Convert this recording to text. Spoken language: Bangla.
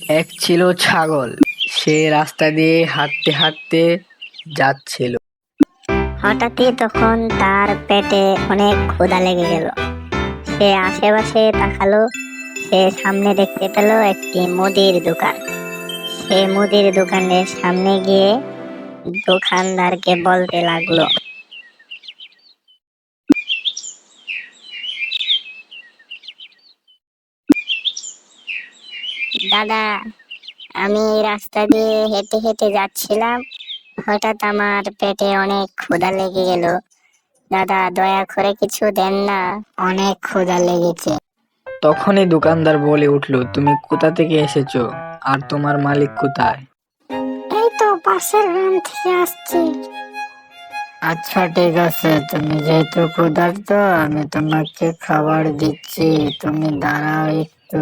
এক ছিল ছাগল। সে রাস্তা দিয়ে হাঁটতে হাঁটতে যাচ্ছিল। হঠাৎই তখন তার পেটে অনেক ক্ষুধা লেগে গেল। সে আশেপাশে তাকালো। সে সামনে দেখতে পেল একটি মুদির দোকান। সে মুদির দোকানের সামনে গিয়ে দোকানদারকে বলতে লাগলো, দাদা, আমি এই রাস্তা দিয়ে হেঁটে হেঁটে যাচ্ছিলাম। হঠাৎ আমার পেটে অনেক ক্ষুধা লেগে গেল। দাদা, দয়া করে কিছু দেন না, অনেক ক্ষুধা লেগেছে। তখনই দোকানদার বলে উঠল, তুমি কোথা থেকে এসেছো আর তোমার মালিক কোথায়? এই তো পাশের গ্রাম থেকে আসছি। আচ্ছা, ঠিক আছে, তুমি যেহেতু ক্ষুধার্ত, আমি তোমাকে খাবার দিচ্ছি, তুমি দাঁড়াও একটু।